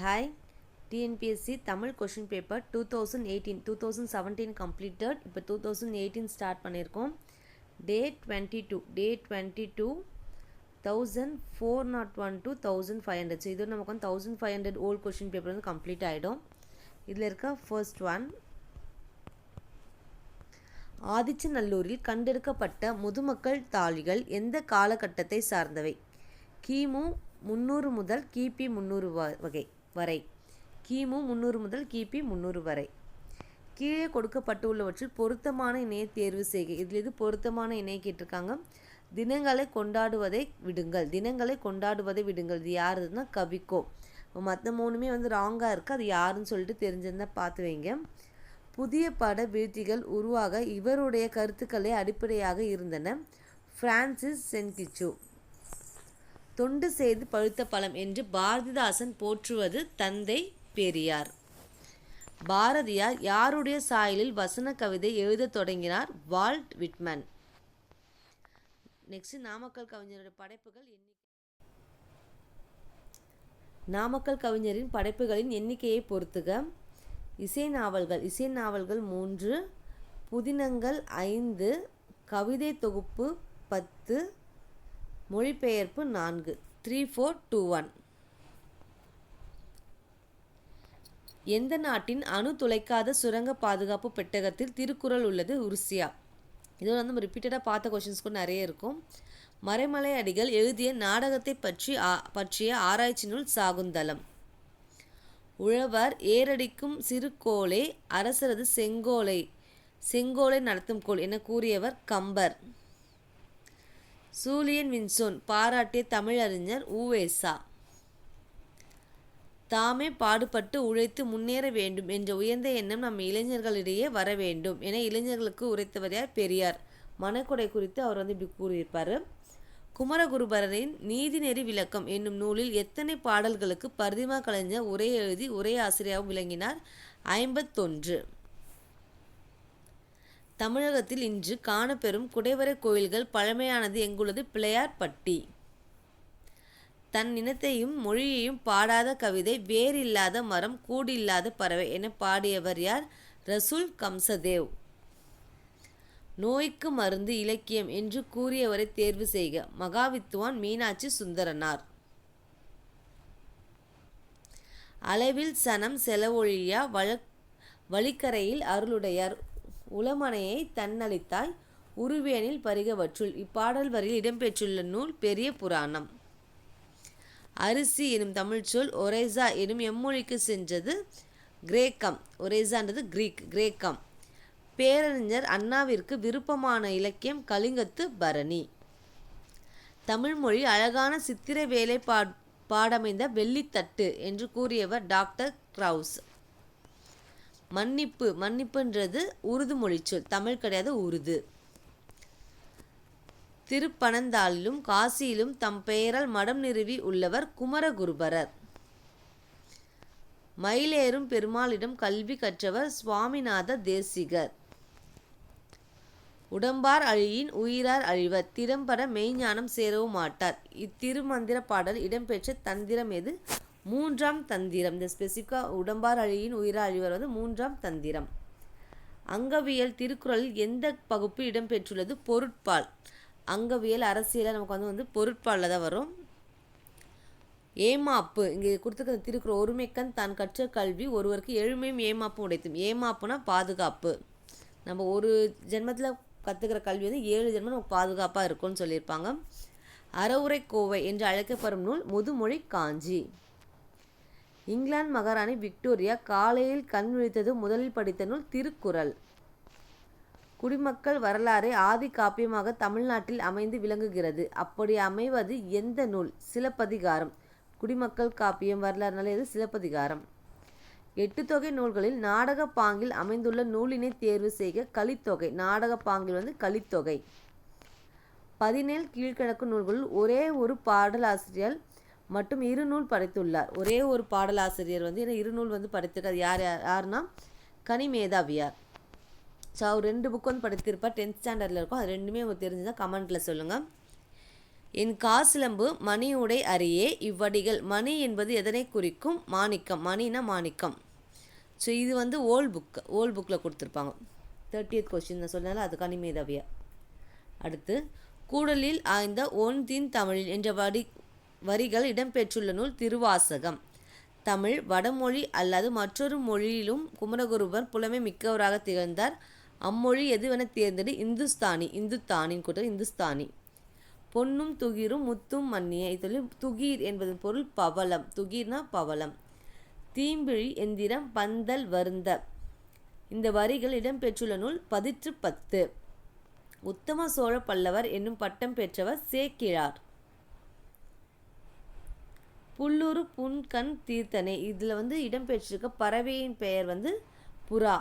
Hi, TNPSC Tamil question paper 2017 completed. இப்போ 2018 start பண்ணியிருக்கோம். Day 22 1401 to 1500. So இது நமக்கு 1500 ஓல்ட் கொஷின் பேப்பர் வந்து கம்ப்ளீட் ஆகிடும். இதில் இருக்க ஃபர்ஸ்ட் ஒன், ஆதிச்சநல்லூரில் கண்டெடுக்கப்பட்ட முதுமக்கள் தாழிகள் எந்த காலகட்டத்தை சார்ந்தவை? கிமு 300 முதல் கிபி 300 வரை. கிமு 300 முதல் கிபி 300 வரை. கீழே கொடுக்கப்பட்டுள்ளவற்றில் பொருத்தமான இணையை தேர்வு செய்க. இதில் இது பொருத்தமான இணையை கேட்டிருக்காங்க. தினங்களை கொண்டாடுவதை விடுங்கள். இது யாருன்னா கவிக்கோ. மற்ற மூணுமே வந்து ராங்காக இருக்குது. அது யாருன்னு சொல்லிட்டு தெரிஞ்சிருந்தால் பார்த்து வைங்க. புதிய பட வீழ்ச்சிகள் உருவாக இவருடைய கருத்துக்களே அடிப்படையாக இருந்தன. பிரான்சிஸ் சென்கிச்சு. தொண்டு செய்து பழுத்த பழம் என்று பாரதிதாசன் போற்றுவது தந்தை பெரியார். பாரதியார் யாருடைய சாயலில் வசன கவிதை எழுத தொடங்கினார்? Walt Whitman. நெக்ஸ்ட், நாமக்கல் கவிஞருடைய படைப்புகள் நாமக்கல் கவிஞரின் படைப்புகளின் எண்ணிக்கையை பொறுத்துக. இசை நாவல்கள் 3, புதினங்கள் 5, கவிதை தொகுப்பு 10, மொழிபெயர்ப்பு 4. 3, 4, 2, 1. எந்த நாட்டின் அணு துளைக்காத சுரங்க பாதுகாப்பு பெட்டகத்தில் திருக்குறள் உள்ளது? உருசியா. இது வந்து நம்ம ரிப்பீட்டடாக பார்த்த கொஷின்ஸ் கூட நிறைய இருக்கும். மறைமலை அடிகள் எழுதிய நாடகத்தை பற்றிய ஆராய்ச்சி நூல் சாகுந்தலம். உழவர் ஏரடிக்கும் சிறுகோலை அரசரது செங்கோலை நடத்தும் கோல் என கூறியவர் கம்பர். சூலியன் வின்சோன் பாராட்டிய தமிழறிஞர் உவேசா. தாமே பாடுபட்டு உழைத்து முன்னேற வேண்டும் என்ற உயர்ந்த எண்ணம் நம் இளைஞர்களிடையே வர வேண்டும் என இளைஞர்களுக்கு உரைத்தவர் யார்? பெரியார். மனக்கொடை குறித்து அவர் வந்து இப்படி கூறியிருப்பார். குமரகுருபரரின் நீதிநெறி விளக்கம் என்னும் நூலில் எத்தனை பாடல்களுக்கு பரிதிமா கலைஞர் உரை எழுதி உரை ஆசிரியராகவும் விளங்கினார்? 51. தமிழகத்தில் இன்று காணப்பெறும் குடைவரை கோயில்கள் பழமையானது எங்குள்ளது? பிள்ளையார்பட்டி. தன் இனத்தையும் மொழியையும் பாடாத கவிதை வேரில்லாத மரம் கூடில்லாத பறவை என பாடியவர் யார்? ரசூல் கம்சதேவ். நோய்க்கு மருந்து இலக்கியம் என்று கூறியவரை தேர்வு செய்க. மகாவித்துவான் மீனாட்சி சுந்தரனார். அளவில் சனம் செலவொழியா வழிக்கரையில் அருளுடையார். உளமனையை தன்னளித்தாய் உருவேனில் பரிகவற்றுள். இப்பாடல் வரியில் இடம்பெற்றுள்ள நூல் பெரிய புராணம். அரிசி எனும் தமிழ்ச்சொல் ஒரேசா எனும் எம்மொழிக்கு சென்றது கிரேக்கம். ஒரேசான்றது கிரேக்கம். பேரறிஞர் அண்ணாவிற்கு விருப்பமான இலக்கியம் கலிங்கத்து பரணி. தமிழ்மொழி அழகான சித்திர வேலை பாடமைந்த வெள்ளித்தட்டு என்று கூறியவர் டாக்டர் கிரவுஸ். மன்னிப்புன்றது உருது மொழிச்சொல், தமிழ் கிடையாது, உருது. திருப்பனந்தாளிலும் காசியிலும் தம் பெயரால் மடம் நிறுவி உள்ளவர் குமரகுருபரர். மயிலேறும் பெருமாளிடம் கல்வி கற்றவர் சுவாமிநாத தேசிகர். உடம்பார் அழியின் உயிரார் அழிவர், திறம்பட மெய்ஞானம் சேரவும் மாட்டார். இத்திருமந்திர பாடல் இடம்பெற்ற தந்திரம் எது? 3ஆம் தந்திரம். இந்த ஸ்பெசிஃபிக்காக உடம்பார் அழியின் உயிரார் அழிவர் வந்து 3ஆம் தந்திரம். அங்கவியல் திருக்குறளில் எந்த பகுப்பு இடம்பெற்றுள்ளது? பொருட்பால். அங்கவியல் அரசியலில் நமக்கு வந்து பொருட்பாலில் தான் வரும். ஏமாப்பு, இங்கே கொடுத்துருக்க திருக்குறள் ஒருமைக்கண் தான் கற்ற கல்வி ஒருவருக்கு எழுமையும் ஏமாப்பும் உடைத்தும். ஏமாப்புனா பாதுகாப்பு. நம்ம ஒரு ஜென்மத்தில் கற்றுக்கிற கல்வி வந்து 7 ஜென்மம் நமக்கு பாதுகாப்பாக இருக்கும்னு சொல்லியிருப்பாங்க. அறவுரை கோவை என்று அழைக்கப்படும் நூல் முதுமொழி காஞ்சி. இங்கிலாந்து மகாராணி விக்டோரியா காலையில் கண் விழித்தது முதலில் படித்த நூல் திருக்குறள். குடிமக்கள் வரலாறு ஆதி காப்பியமாக தமிழ்நாட்டில் அமைந்து விளங்குகிறது. அப்படி அமைவது எந்த நூல்? சிலப்பதிகாரம். குடிமக்கள் காப்பியம் வரலாறுனால இது சிலப்பதிகாரம். 8 தொகை நூல்களில் நாடக பாங்கில் அமைந்துள்ள நூலினை தேர்வு செய்க. கலித்தொகை. நாடக பாங்கில் வந்து கலித்தொகை. 17 கீழ்கணக்கு நூல்களில் ஒரே ஒரு பாடலாசிரியர் மட்டும் 2 நூல் படைத்துள்ளார். ஒரே ஒரு பாடலாசிரியர் வந்து 2 நூல் வந்து படைத்திருக்கார். யாருன்னா கனிமேதாவியார். ஸோ அவர் 2 புக் வந்து படித்திருப்பார். 10th ஸ்டாண்டர்டில் இருக்கும். அது ரெண்டுமே உங்களுக்கு தெரிஞ்சுதான் கமெண்ட்டில் சொல்லுங்கள். என் காசிலம்பு மணியுடை அறியே இவ்வடிகள். மணி என்பது எதனை குறிக்கும்? மாணிக்கம். மணினா மாணிக்கம். ஸோ இது வந்து ஓல்ட் புக்கில் கொடுத்துருப்பாங்க. 30th கொஸ்டின் நான் சொன்னால அது கனிமேதவியா. அடுத்து, கூடலில் ஆய்ந்த ஒன்றின் தமிழில் என்ற வரிகள் இடம்பெற்றுள்ள நூல் திருவாசகம். தமிழ், வடமொழி அல்லது மற்றொரு மொழியிலும் குமரகுருபர் புலமை மிக்கவராக திகழ்ந்தார். அம்மொழி எதுவென தேர்ந்தெடு? இந்துஸ்தானி. இந்துத்தானின் கூட்டம் இந்துஸ்தானி. பொன்னும் துகிரும் முத்தும் மன்னிய. இதில் துகீர் என்பதன் பொருள் பவளம். துகீர்னா பவளம். தீம்பிழி எந்திரம் பந்தல் வருந்த. இந்த வரிகள் இடம்பெற்றுள்ள நூல் பதிற்று 10. உத்தம சோழ பல்லவர் என்னும் பட்டம் பெற்றவர் சேக்கிழார். புல்லுரு புன்கண் தீர்த்தனே. இதில் வந்து இடம்பெற்றிருக்க பறவையின் பெயர் வந்து புறா.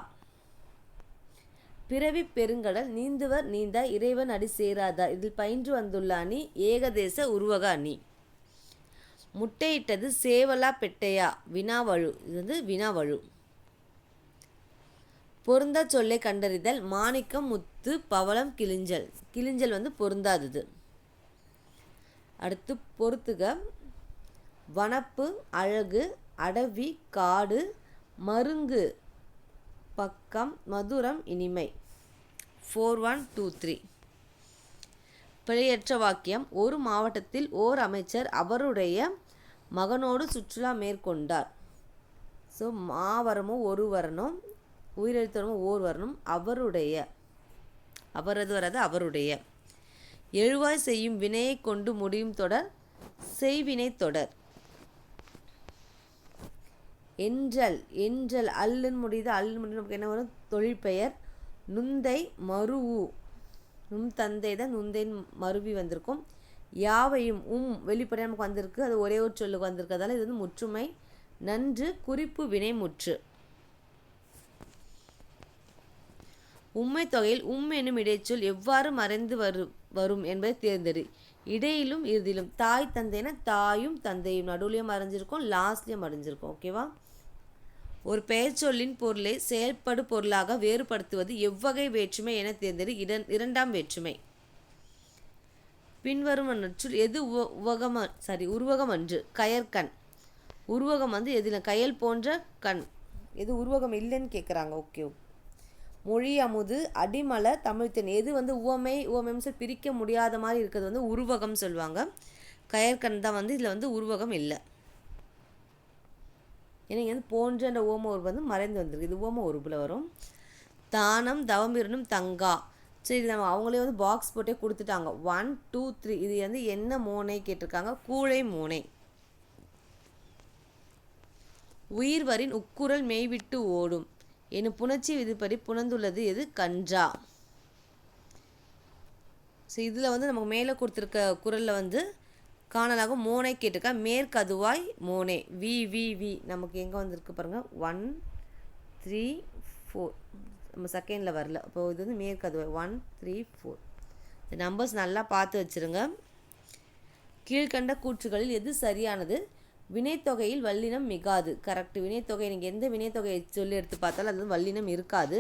பிறவி பெருங்கடல் நீந்துவர் நீந்தா இறைவன் அடி சேராதார். இதில் பயின்று வந்துள்ள அணி ஏகதேச உருவக அணி. முட்டையிட்டது சேவலா பெட்டையா? வினாவழு. இது வந்து வினாவழு. பொருந்தா சொல்லை கண்டறிதல். மாணிக்கம், முத்து, பவளம், கிளிஞ்சல். கிளிஞ்சல் வந்து பொருந்தாதது. அடுத்து பொறுத்துக. வனப்பு, அழகு, அடவி, காடு, மருங்கு, பக்கம், மதுரம், இனிமை. 4123. பிழையற்ற வாக்கியம். ஒரு மாவட்டத்தில் ஓர் அமைச்சர் அவருடைய மகனோடு சுற்றுலா மேற்கொண்டார். ஸோ மாவரமோ ஒரு வரணும், உயிரெழுத்தரமோ ஓர் வரணும். அவருடைய, அவரது வராது, அவருடைய. எழுவாய் செய்யும் வினையை கொண்டு முடியும் தொடர் செய்வினை தொடர். என்றல், என்றல் அல்லுன்னு முடியுது. அல்லுன்னு முடியுது நமக்கு என்ன வரும்? தொழிற்பெயர். நுந்தை, மருவு. நும் தந்தை தான் நுந்தைன்னு மருவி வந்திருக்கும். யாவையும் வெளிப்படையாக நமக்கு வந்திருக்கு. அது ஒரே ஒரு சொல்லுக்கு வந்திருக்கிறதால இது வந்து முற்றுமை. நன்று, குறிப்பு வினை முற்று. உம்மை தொகையில் என்னும் இடைச்சொல் எவ்வாறு மறைந்து வரும் என்பதை தேர்ந்தெடு. இடையிலும் இறுதியிலும். தாய் தந்தைனா தாயும் தந்தையும் நடுவுலையும் மறைஞ்சிருக்கும், லாஸ்ட்லேயும் மறைஞ்சிருக்கும். ஓகேவா? ஒரு பெயர் சொல்லின் பொருளை செயல்படு பொருளாக வேறுபடுத்துவது எவ்வகை வேற்றுமை என தேர்ந்தெடு. இரண்டாம் வேற்றுமை. பின்வரும் நற்றுள் எது உருவகம் அன்று? கயற்கண். உருவகம் வந்து எதில்? கயல் போன்ற கண். எது உருவகம் இல்லைன்னு கேட்குறாங்க. ஓகே. மொழி அமுது, அடிமலர், தமிழ்த்தென். எது வந்து உவமையும் பிரிக்க முடியாத மாதிரி இருக்கிறது வந்து உருவகம் சொல்லுவாங்க. கயற்கண் தான் வந்து இதில் வந்து உருவகம் இல்லை. ஏன்னா இங்கே வந்து போன்ற ஓம உருவம் வந்து மறைந்து வந்திருக்கு. இது ஓம உருவில் வரும். தானம், தவமிரனும், தங்கா. சரி, நம்ம அவங்களே வந்து பாக்ஸ் போட்டே கொடுத்துட்டாங்க. 1 2 3. இது வந்து என்ன மோனை கேட்டிருக்காங்க? கூழை மோனை. உயிர்வரின் உக்குரல் மெய்விட்டு ஓடும் எனும் புணர்ச்சி விதிப்படி புணர்ந்துள்ளது எது? கன்றா. ஸோ இதில் வந்து நமக்கு மேலே கொடுத்துருக்க குரலில் வந்து காணலாக மோனை கேட்டிருக்கா. மேற்கதுவாய் மோனே. வி வி வி நமக்கு எங்கே வந்திருக்கு பாருங்கள். 1 3 4. நம்ம செகண்டில் வரல. அப்போ இது வந்து மேற்கதுவாய் 1 3 4. இந்த நம்பர்ஸ் நல்லா பார்த்து வச்சுருங்க. கீழ்கண்ட கூற்றுகளில் எது சரியானது? வினைத்தொகையில் வல்லினம் மிகாது. கரெக்ட். வினைத்தொகை நீங்கள் எந்த வினைத்தொகையை சொல்லி எடுத்து பார்த்தாலும் அது வல்லினம் இருக்காது.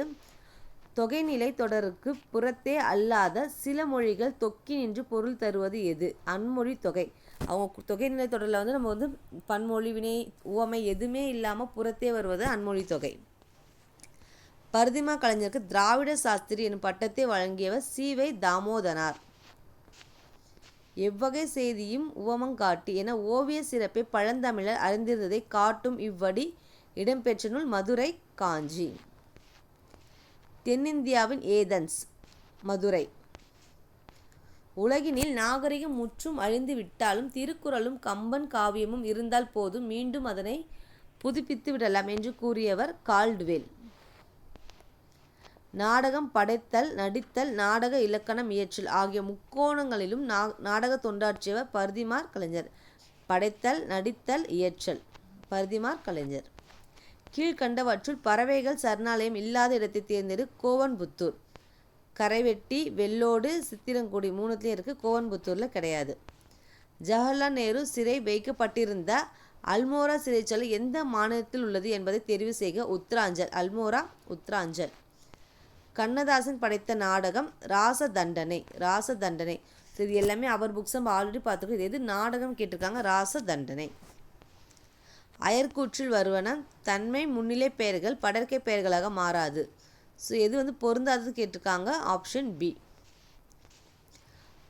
தொகைநிலை தொடருக்கு புறத்தே அல்லாத சில மொழிகள் தொக்கி நின்று பொருள் தருவது எது? அன்மொழி தொகை. அவங்க தொகைநிலை தொடரில் வந்து நம்ம வந்து பன்மொழி, வினை, உவமை எதுவுமே இல்லாமல் புறத்தே வருவது அன்மொழி தொகை. பரிதிமா கலைஞருக்கு திராவிட சாஸ்திரி எனும் பட்டத்தை வழங்கியவர் சி.வை. தாமோதரனார். எவ்வகை செய்தியும் உவமங்காட்டி என ஓவிய சிறப்பை பழந்தமிழர் அறிந்திருந்ததை காட்டும் இவ்வடி இடம்பெற்ற நூல் மதுரை காஞ்சி. தென்னிந்தியாவின் ஏதென்ஸ் மதுரை. உலகினில் நாகரிகம் முற்றும் அழிந்து விட்டாலும் திருக்குறளும் கம்பன் காவியமும் இருந்தால் போதும், மீண்டும் அதனை புதுப்பித்து விடலாம் என்று கூறியவர் கால்டுவெல். நாடகம் படைத்தல், நடித்தல், நாடக இலக்கணம் இயற்றல் ஆகிய முக்கோணங்களிலும் நாடக தொண்டாற்றியவர் பரிதிமாற் கலைஞர். படைத்தல், நடித்தல், இயற்றல். பரிதிமாற் கலைஞர். கீழ்கண்டவற்றுள் பறவைகள் சரணாலயம் இல்லாத இடத்தை தேர்ந்தெடு. கோவன்புத்தூர். கரைவெட்டி, வெள்ளோடு, சித்திரங்குடி மூணுத்துலேயும் இருக்குது. கோவன்புத்தூரில் கிடையாது. ஜவஹர்லால் நேரு சிறை வைக்கப்பட்டிருந்த அல்மோரா சிறைச்சாலை எந்த மாநிலத்தில் உள்ளது என்பதை தெரிவு செய்க. உத்தராஞ்சல். அல்மோரா உத்தராஞ்சல். கண்ணதாசன் படைத்த நாடகம் ராசதண்டனை. ராசதண்டனை. இது எல்லாமே அவர் புக்ஸ் நம்ம ஆல்ரெடி பார்த்துருக்கோம். இது எது நாடகம் கேட்டிருக்காங்க, ராச தண்டனை. அயற்கூற்றில் வருவன தன்மை முன்னிலை பெயர்கள் படர்க்கை பெயர்களாக மாறாது. ஸோ எது வந்து பொருந்தாதது கேட்டிருக்காங்க, ஆப்ஷன் பி.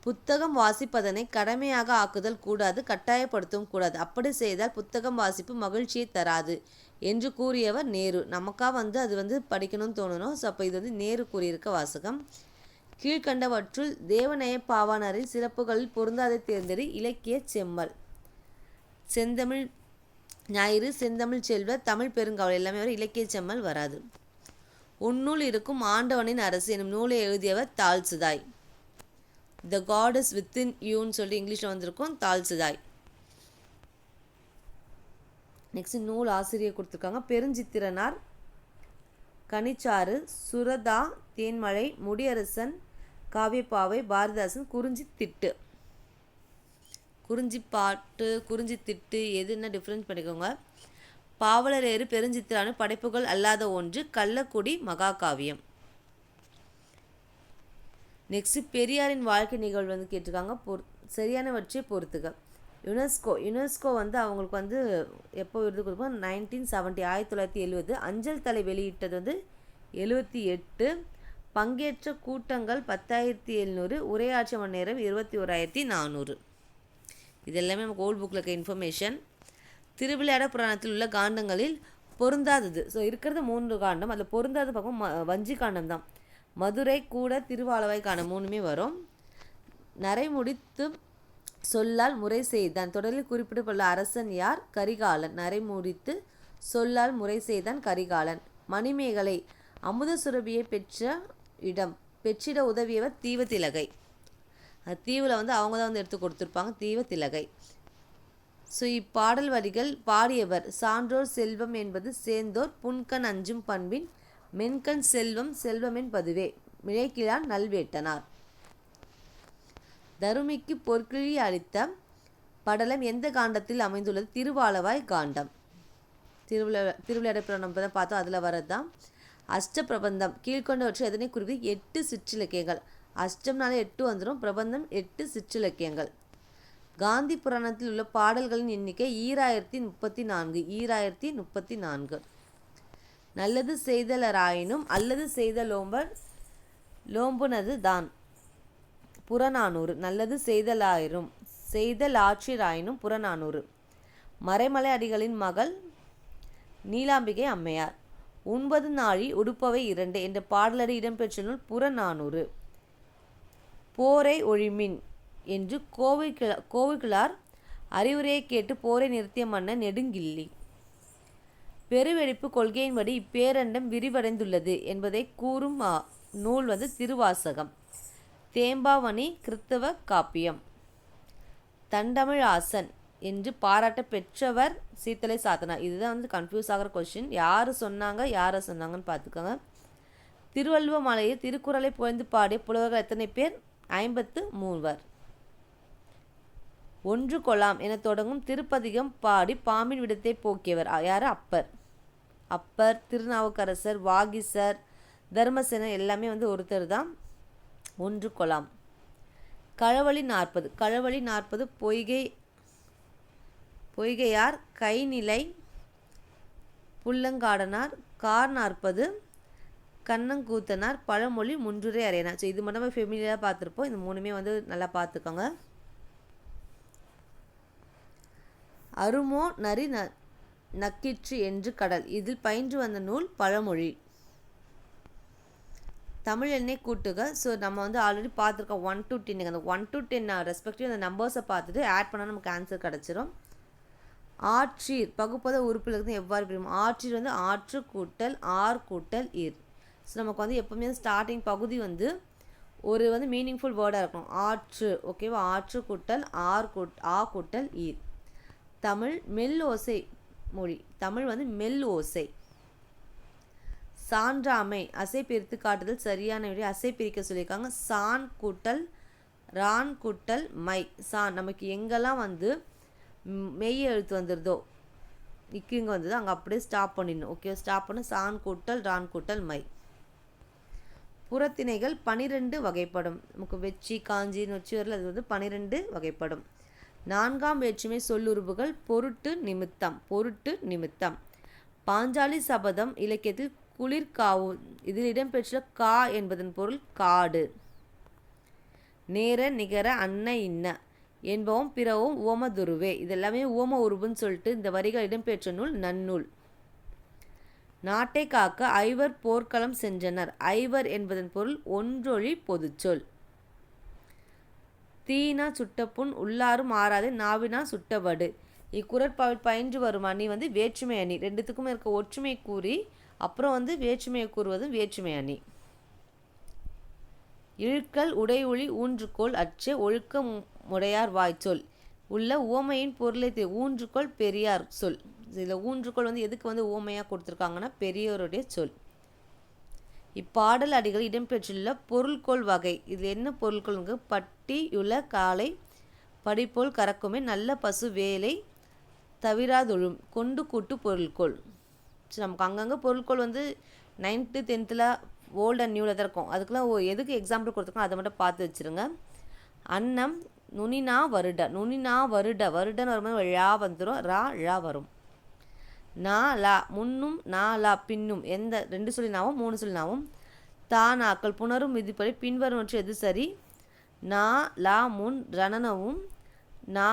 புத்தகம் வாசிப்பதனை கடமையாக ஆக்குதல் கூடாது, கட்டாயப்படுத்தவும் கூடாது. அப்படி செய்தால் புத்தகம் வாசிப்பு மகிழ்ச்சியை தராது என்று கூறியவர் நேரு. நமக்காக வந்து அது வந்து படிக்கணும்னு தோணணும். ஸோ அப்போ இது வந்து நேரு கூறியிருக்க வாசகம். கீழ்கண்டவற்றுள் தேவநேய பாவாணரின் சிறப்புகளில் பொருந்தாதை தேர்ந்தெடு. இலக்கிய செம்மல். செந்தமிழ் ஞாயிறு, செந்தமிழ் செல்வ, தமிழ் பெருங்காவல் எல்லாமே வரும். இலக்கிய செம்மல் வராது. உன்னூல் இருக்கும் ஆண்டவனின் அரசு எனும் நூலை எழுதியவர் தால்சுதாய். த காட் இஸ் வித்தின் யூன்னு சொல்லி இங்கிலீஷில் வந்திருக்கும், தால்சுதாய். நெக்ஸ்ட் நூல் ஆசிரியர் கொடுத்துருக்காங்க. பெருஞ்சித்திரனார், கனிச்சாறு, சுரதா, தேன்மழை, முடியரசன், காவியப்பாவை, பாரதிதாசன், குறிஞ்சி திட்டு. குறிஞ்சி பாட்டு, குறிஞ்சி திட்டு எது என்ன டிஃப்ரென்ஸ் பண்ணிக்கோங்க. பாவலரேறு பெருஞ்சித்திரான படைப்புகள் அல்லாத ஒன்று கள்ளக்குடி மகாகாவியம். நெக்ஸ்ட் பெரியாரின் வாழ்க்கை நிகழ்வு வந்து கேட்டிருக்காங்க. சரியானவற்றை பொறுத்துக. யுனெஸ்கோ வந்து அவங்களுக்கு வந்து எப்போ விருது கொடுப்போம், 1970 1970. அஞ்சல் தலை வெளியிட்டது வந்து 78. பங்கேற்ற கூட்டங்கள் 10,700. உரையாற்ற மணி நேரம் 21,400. இது எல்லாமே நமக்கு ஓல்ட் புக்கில் இருக்க இன்ஃபர்மேஷன். திருவிளையாட புராணத்தில் உள்ள காண்டங்களில் பொருந்தாதது. ஸோ இருக்கிறது 3 காண்டம். அதில் பொருந்தாத பக்கம் வஞ்சி காண்டம் தான். மதுரை, கூட, திருவாலவாய் காண்டம் 3மே வரும். நரைமுடித்து சொல்லால் முறை செய்தான். தொடரில் குறிப்பிடப்பட்டுள்ள அரசன் யார்? கரிகாலன். நரைமுடித்து சொல்லால் முறை செய்தான் கரிகாலன். மணிமேகலை அமுத சுரபியை பெற்ற இடம். பெற்றிட உதவியவர் தீவத்திலகை. தீவில் வந்து அவங்க தான் வந்து எடுத்து கொடுத்துருப்பாங்க, தீவத்திலகை. ஸோ இப்பாடல் வரிகள் பாடியவர் சான்றோர் செல்வம் என்பது சேர்ந்தோர் புன்கண் அஞ்சும் பண்பின் மென்கண் செல்வம் செல்வமென் பதுவே மிழைக்கிழான் நல்வேட்டனார். தருமிக்கு பொற்கிழி அளித்த படலம் எந்த காண்டத்தில் அமைந்துள்ளது? திருவாலவாய் காண்டம். திருவிளையாட புராணம் தான் பார்த்தோம், அதில் வரதுதான். அஷ்ட பிரபந்தம் கீழ்கொண்டவற்றை எதனை குறிப்பிட்டு? 8 சிற்றிலக்கியங்கள். அஷ்டம்னால 8 வந்துடும், பிரபந்தம் 8 சிற்றிலக்கியங்கள். காந்தி புராணத்தில் உள்ள பாடல்களின் எண்ணிக்கை 2034. 2034. நல்லது செய்தலராயினும் அல்லது லோம்புனது தான். புறநானூறு. நல்லது செய்தலாற்றிராயினும் புறநானூறு. மறைமலை அடிகளின் மகள் நீலாம்பிகை அம்மையார். 9 நாழி உடுப்பவை 2 என்ற பாடலடி இடம்பெற்ற நூல் புறநானூறு. போரை ஒழிமின் என்று கோவிலார் அறிவுரையை கேட்டு போரை நிறுத்திய மன்னன் நெடுங்கிள்ளி. பெருவெடிப்பு கொள்கையின்படி இப்பேரண்டம் விரிவடைந்துள்ளது என்பதை கூறும் நூல் வந்து திருவாசகம். தேம்பாவணி கிறித்தவ காப்பியம். தண்டமிழ் ஆசன் என்று பாராட்ட பெற்றவர் சீத்தலை சாத்தனார். இதுதான் வந்து கன்ஃபியூஸ் ஆகிற கொஸ்டின். யாரை சொன்னாங்கன்னு பார்த்துக்கோங்க. திருவள்ளுவ மலையில் திருக்குறளை புகழ்ந்து பாடிய புலவர்கள் எத்தனை பேர்? 53. ஒன்று கொலாம் என தொடங்கும் திருப்பதிகம் பாடி பாம்பின் விடத்தை போக்கியவர் யார்? அப்பர், திருநாவுக்கரசர், வாகீசர், தர்மசேனர் எல்லாமே வந்து ஒருத்தர் தான். ஒன்று கொலாம். களவழி 40. பொய்கையார், கைநிலை, புல்லங்காடனார், கார் 40, கண்ணங்கூத்தனார், பழமொழி, முன்றுரை அறையனார். ஸோ இது மட்டும் ஃபெமிலியராக பார்த்துருப்போம். இந்த 3மே வந்து நல்லா பார்த்துக்கோங்க. அருமோ நரி நக்கிற்று என்று கடல். இதில் பயின்று வந்த நூல் பழமொழி. தமிழ் எண்ணை கூட்டுக. ஸோ நம்ம வந்து ஆல்ரெடி பார்த்துருக்கோம் 1 to 10. அந்த 1 to 10 ரெஸ்பெக்டிவ் அந்த நம்பர்ஸை பார்த்துட்டு ஆட் பண்ணால் நமக்கு ஆன்சர் கிடச்சிரும். ஆற்றீர் பகுப்பத உறுப்பிலிருந்து எவ்வாறு பிரியும்? ஆற்றீர் வந்து ஆற்று கூட்டல் ஆர் கூட்டல் ஈர். ஸோ நமக்கு வந்து எப்போவுமே ஸ்டார்டிங் பகுதி வந்து ஒரு வந்து மீனிங்ஃபுல் வேர்டாக இருக்கணும். ஆற்று, ஓகேவா? ஆற்று கூட்டல் ஆ கூட்டல் ஈர். தமிழ் மெல் ஓசை மொழி. தமிழ் வந்து மெல் ஓசை. சான்றாமை அசை பிரித்து காட்டுதல் சரியான விடை. அசை பிரிக்க சொல்லியிருக்காங்க. சான் கூட்டல் ரான் கூட்டல் மை. சான் நமக்கு எங்கெல்லாம் வந்து மெய் எழுத்து வந்துடுதோ, இங்கே வந்தது அங்கே அப்படியே ஸ்டாப் பண்ணிடணும். ஓகே, ஸ்டாப் பண்ண சான் கூட்டல் ரான் கூட்டல் மை. புறத்திணைகள் 12 வகைப்படும். நமக்கு வெச்சி காஞ்சி நொச்சி வரல, அது வந்து 12 வகைப்படும். 4ஆம் வேற்றுமை சொல்லுறுப்புகள் பொருட்டு நிமித்தம். பொருட்டு நிமித்தம். பாஞ்சாலி சபதம் இலக்கியத்தில் குளிர்காவு, இதில் இடம்பெற்ற கா என்பதன் பொருள் காடு. நேர நிகர அன்ன இன்ன என்பவும் பிறவும் உவமதுருவே. இதெல்லாமே உவம உருபுன்னு சொல்லிட்டு இந்த வரிகள் இடம்பெற்ற நூல் நன்னூல். நாட்டை காக்க ஐவர் போர்க்களம் சென்றனர். ஐவர் என்பதன் பொருள் ஒன்றொழி பொதுச்சொல். தீனா சுட்டப்புண் உள்ளாரும் ஆறாதே நாவினா சுட்டவடு. இக்குறட்பாவில் பயின்று வரும் அணி வந்து வேற்றுமை அணி. ரெண்டுத்துக்கும் இருக்க ஒற்றுமை கூறி அப்புறம் வந்து வேற்றுமையை கூறுவதும் வேற்றுமை அணி. இழுக்கல் உடையொளி ஊன்றுகோல் அற்றே ஒழுக்க முடையார் வாய்ச்சொல் உள்ள உவமையின் பொருளை ஊன்றுகோல் பெரியார் சொல். இதில் ஊன்றுகோல் வந்து எதுக்கு வந்து உவமையாக கொடுத்துருக்காங்கன்னா பெரியோருடைய சொல். இப்பாடல் அடிகள் இடம்பெற்றுள்ள பொருள்கோள் வகை. இதில் என்ன பொருள்கோளுங்க? பட்டியுள்ள காலை படிப்போல் கறக்குமே நல்ல பசு வேலை தவிராதொழும் கொண்டு கூட்டு பொருள்கோள். சரி, நமக்கு அங்கங்கே பொருள்கோள் வந்து 9th 10th ஓல்டு அண்ட் நியூவில் தான் இருக்கும். அதுக்கெலாம் எதுக்கு எக்ஸாம்பிள் கொடுத்துருக்கோம் அதை மட்டும் பார்த்து வச்சுருங்க. அன்னம் நுனினா வருட. நுனினா வருட. வருடன்னு வரும்போது ழா வந்துடும். ரா ழா வரும். நா லா முன்னும் நா லா பின்னும். எந்த 2 சொல்லினாவும் 3 சொல்லினாவும் தானாக்கள் புணரும் விதிப்படி பின்வருவற்று எது சரி? நா லா முன் ரணனவும் நா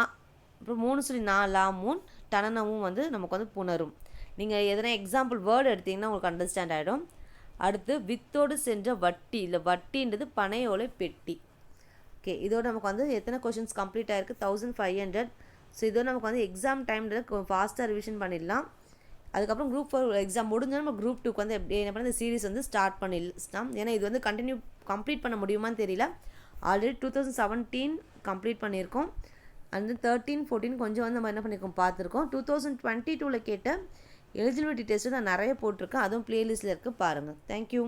அப்புறம் 3 சொல்லி நா லா முன் டனனவும் வந்து நமக்கு வந்து புணரும். நீங்கள் எதனா எக்ஸாம்பிள் வேர்டு எடுத்திங்கன்னா உங்களுக்கு அண்டர்ஸ்டாண்ட் ஆகிடும். அடுத்து வித்தோடு சென்ற வட்டி. இல்லை வட்டின்றது பனையோலை பெட்டி. ஓகே, இதோட நமக்கு வந்து எத்தனை கொஷின்ஸ் கம்ப்ளீட் ஆகிருக்கு? 1500. ஸோ இதோட நமக்கு வந்து எக்ஸாம் டைமில் ஃபாஸ்ட்டாக ரிவிஷன் பண்ணிடலாம். அதுக்கப்புறம் குரூப் 4 எக்ஸாம் முடிஞ்சால் நம்ம குரூப் 2க்கு வந்து எப்படி என்ன பண்ண இந்த சீரிஸ் வந்து ஸ்டார்ட் பண்ணிடலாம். ஏன்னா இது வந்து கம்ப்ளீட் பண்ண முடியுமான்னு தெரியல. ஆல்ரெடி 2017 கம்ப்ளீட் பண்ணியிருக்கோம். அண்ட் 13 14 கொஞ்சம் வந்து நம்ம என்ன பண்ணியிருக்கோம் பார்த்துருக்கோம். 2022 கேட்ட எலிஜிபிலிட்டி டெஸ்ட்டு நான் நிறைய போட்டிருக்கேன். அதுவும் ப்ளேலிஸ்ட்டில் இருக்குது பாருங்கள். தேங்க்யூ.